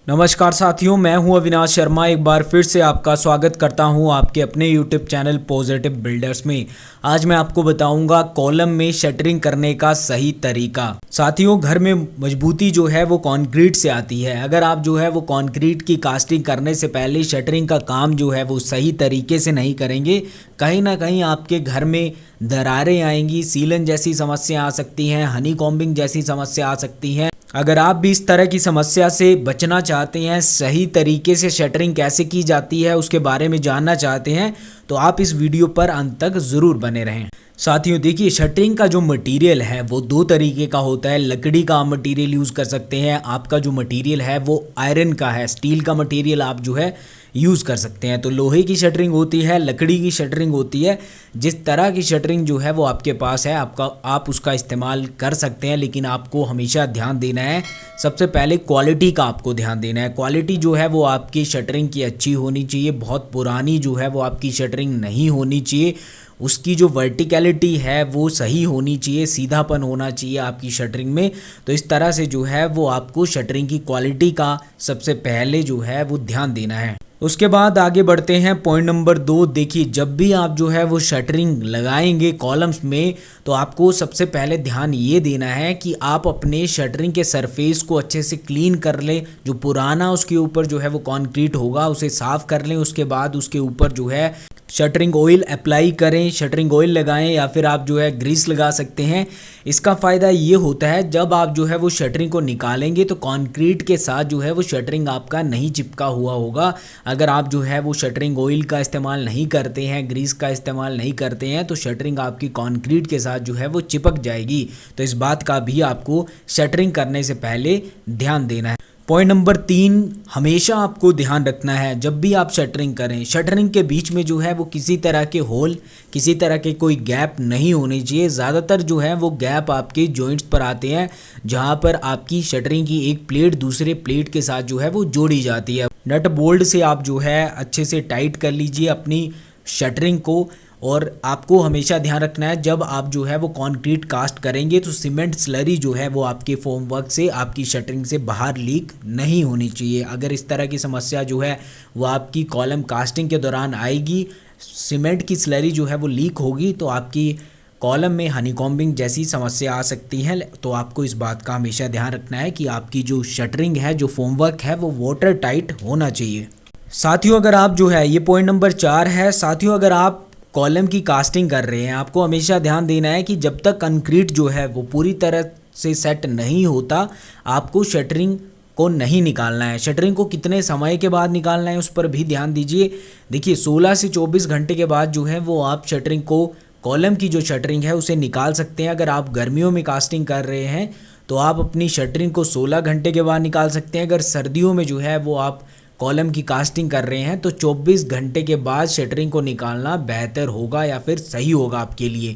नमस्कार साथियों, मैं हूं अविनाश शर्मा। एक बार फिर से आपका स्वागत करता हूं आपके अपने YouTube चैनल पॉजिटिव बिल्डर्स में। आज मैं आपको बताऊंगा कॉलम में शटरिंग करने का सही तरीका। साथियों, घर में मजबूती जो है वो कंक्रीट से आती है। अगर आप जो है वो कंक्रीट की कास्टिंग करने से पहले शटरिंग का काम जो है वो सही तरीके से नहीं करेंगे, कहीं ना कहीं आपके घर में दरारें आएंगी, सीलन जैसी समस्या आ सकती हैं, हनी कॉम्बिंग जैसी समस्या आ सकती हैं। अगर आप भी इस तरह की समस्या से बचना चाहते हैं, सही तरीके से शटरिंग कैसे की जाती है उसके बारे में जानना चाहते हैं, तो आप इस वीडियो पर अंत तक ज़रूर बने रहें। साथियों देखिए, शटरिंग का जो मटेरियल है वो दो तरीके का होता है। लकड़ी का आप मटेरियल यूज़ कर सकते हैं। आपका जो मटेरियल है वो आयरन का है, स्टील का मटेरियल आप जो है यूज़ कर सकते हैं। तो लोहे की शटरिंग होती है, लकड़ी की शटरिंग होती है। जिस तरह की शटरिंग जो है वो आपके पास है, आप उसका इस्तेमाल कर सकते हैं, लेकिन आपको हमेशा ध्यान देना है, सबसे पहले क्वालिटी का आपको ध्यान देना है। क्वालिटी जो है वो आपकी शटरिंग की अच्छी होनी चाहिए। बहुत पुरानी जो है वो आपकी शटरिंग नहीं होनी चाहिए। उसकी जो वर्टिकलिटी है वो सही होनी चाहिए, सीधापन होना चाहिए आपकी शटरिंग में। तो इस तरह से जो है वो आपको शटरिंग की क्वालिटी का सबसे पहले जो है वो ध्यान देना है। उसके बाद आगे बढ़ते हैं पॉइंट नंबर 2। देखिए, जब भी आप जो है वो शटरिंग लगाएंगे कॉलम्स में, तो आपको सबसे पहले ध्यान ये देना है कि आप अपने शटरिंग के सरफेस को अच्छे से क्लीन कर लें। जो पुराना उसके ऊपर जो है वो कंक्रीट होगा उसे साफ़ कर लें। उसके बाद उसके ऊपर जो है शटरिंग ऑयल अप्लाई करें, शटरिंग ऑयल लगाएं, या फिर आप जो है ग्रीस लगा सकते हैं। इसका फ़ायदा ये होता है, जब आप जो है वो शटरिंग को निकालेंगे तो कंक्रीट के साथ जो है वो शटरिंग आपका नहीं चिपका हुआ होगा। अगर आप जो है वो शटरिंग ऑयल का इस्तेमाल नहीं करते हैं, ग्रीस का इस्तेमाल नहीं करते हैं, तो शटरिंग आपकी कंक्रीट के साथ जो है वो चिपक जाएगी। तो इस बात का भी आपको शटरिंग करने से पहले ध्यान देना है। पॉइंट नंबर 3, हमेशा आपको ध्यान रखना है जब भी आप शटरिंग करें, शटरिंग के बीच में जो है वो किसी तरह के होल, किसी तरह के कोई गैप नहीं होने चाहिए। ज़्यादातर जो है वो गैप आपके जॉइंट्स पर आते हैं, जहां पर आपकी शटरिंग की एक प्लेट दूसरे प्लेट के साथ जो है वो जोड़ी जाती है। नट बोल्ट से आप जो है अच्छे से टाइट कर लीजिए अपनी शटरिंग को। और आपको हमेशा ध्यान रखना है, जब आप जो है वो कंक्रीट कास्ट करेंगे तो सीमेंट स्लरी जो है वो आपके फोम वर्क से आपकी शटरिंग से बाहर लीक नहीं होनी चाहिए। अगर इस तरह की समस्या जो है वो आपकी कॉलम कास्टिंग के दौरान आएगी, सीमेंट की स्लरी जो है वो लीक होगी, तो आपकी कॉलम में हनीकॉम्बिंग जैसी समस्या आ सकती है। तो आपको इस बात का हमेशा ध्यान रखना है कि आपकी जो शटरिंग है, जो फोम वर्क है, वो वाटर टाइट होना चाहिए। साथियों, अगर आप जो है, ये पॉइंट नंबर 4 है। साथियों, अगर आप कॉलम की कास्टिंग कर रहे हैं, आपको हमेशा ध्यान देना है कि जब तक कंक्रीट जो है वो पूरी तरह से सेट नहीं होता, आपको शटरिंग को नहीं निकालना है। शटरिंग को कितने समय के बाद निकालना है उस पर भी ध्यान दीजिए। देखिए, 16 से 24 घंटे के बाद जो है वो आप शटरिंग को, कॉलम की जो शटरिंग है उसे निकाल सकते हैं। अगर आप गर्मियों में कास्टिंग कर रहे हैं तो आप अपनी शटरिंग को 16 घंटे के बाद निकाल सकते हैं। अगर सर्दियों में जो है वो आप कॉलम की कास्टिंग कर रहे हैं तो 24 घंटे के बाद शटरिंग को निकालना बेहतर होगा या फिर सही होगा आपके लिए।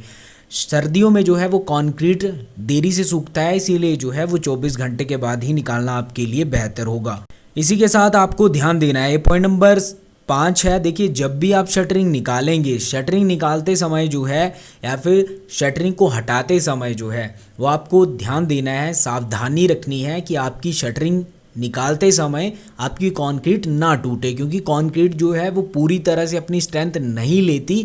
सर्दियों में जो है वो कंक्रीट देरी से सूखता है, इसीलिए जो है वो 24 घंटे के बाद ही निकालना आपके लिए बेहतर होगा। इसी के साथ आपको ध्यान देना है, पॉइंट नंबर 5 है। देखिए, जब भी आप शटरिंग निकालेंगे, शटरिंग निकालते समय जो है या फिर शटरिंग को हटाते समय जो है वो आपको ध्यान देना है, सावधानी रखनी है कि आपकी शटरिंग निकालते समय आपकी कंक्रीट ना टूटे, क्योंकि कंक्रीट जो है वो पूरी तरह से अपनी स्ट्रेंथ नहीं लेती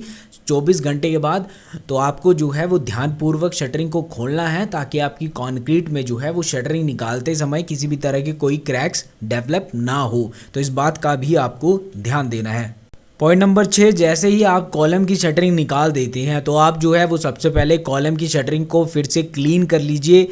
24 घंटे के बाद। तो आपको जो है वो ध्यानपूर्वक शटरिंग को खोलना है, ताकि आपकी कंक्रीट में जो है वो शटरिंग निकालते समय किसी भी तरह के कोई क्रैक्स डेवलप ना हो। तो इस बात का भी आपको ध्यान देना है। पॉइंट नंबर 6, जैसे ही आप कॉलम की शटरिंग निकाल देते हैं तो आप जो है वो सबसे पहले कॉलम की शटरिंग को फिर से क्लीन कर लीजिए,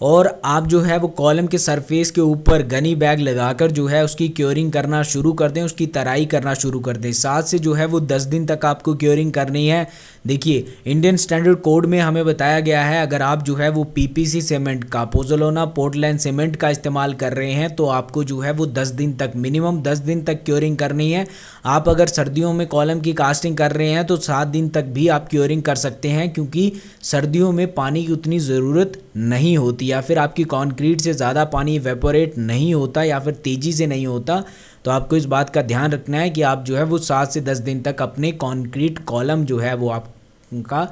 और आप जो है वो कॉलम के सरफेस के ऊपर गनी बैग लगाकर जो है उसकी क्योरिंग करना शुरू कर दें, उसकी तराई करना शुरू कर दें। 7 से जो है वो 10 दिन तक आपको क्योरिंग करनी है। देखिए, इंडियन स्टैंडर्ड कोड में हमें बताया गया है, अगर आप जो है वो पीपीसी सीमेंट का, पोज़ोलाना पोर्टलैंड सीमेंट का इस्तेमाल कर रहे हैं तो आपको जो है वो 10 दिन तक, मिनिमम 10 दिन तक क्योरिंग करनी है। आप अगर सर्दियों में कॉलम की कास्टिंग कर रहे हैं तो 7 दिन तक भी आप क्योरिंग कर सकते हैं, क्योंकि सर्दियों में पानी की उतनी ज़रूरत नहीं होती, या फिर आपकी कंक्रीट से ज़्यादा पानी इवेपोरेट नहीं होता, या फिर तेज़ी से नहीं होता। तो आपको इस बात का ध्यान रखना है कि आप जो है वो 7 से 10 दिन तक अपने कंक्रीट कॉलम जो है वो आपका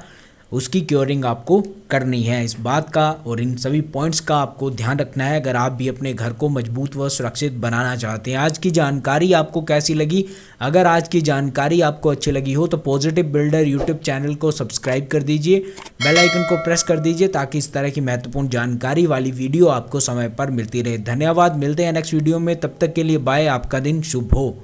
उसकी क्योरिंग आपको करनी है। इस बात का और इन सभी पॉइंट्स का आपको ध्यान रखना है अगर आप भी अपने घर को मजबूत व सुरक्षित बनाना चाहते हैं। आज की जानकारी आपको कैसी लगी? अगर आज की जानकारी आपको अच्छी लगी हो तो पॉजिटिव बिल्डर यूट्यूब चैनल को सब्सक्राइब कर दीजिए, बेल आइकन को प्रेस कर दीजिए ताकि इस तरह की महत्वपूर्ण जानकारी वाली वीडियो आपको समय पर मिलती रहे। धन्यवाद, मिलते हैं नेक्स्ट वीडियो में, तब तक के लिए बाय। आपका दिन शुभ हो।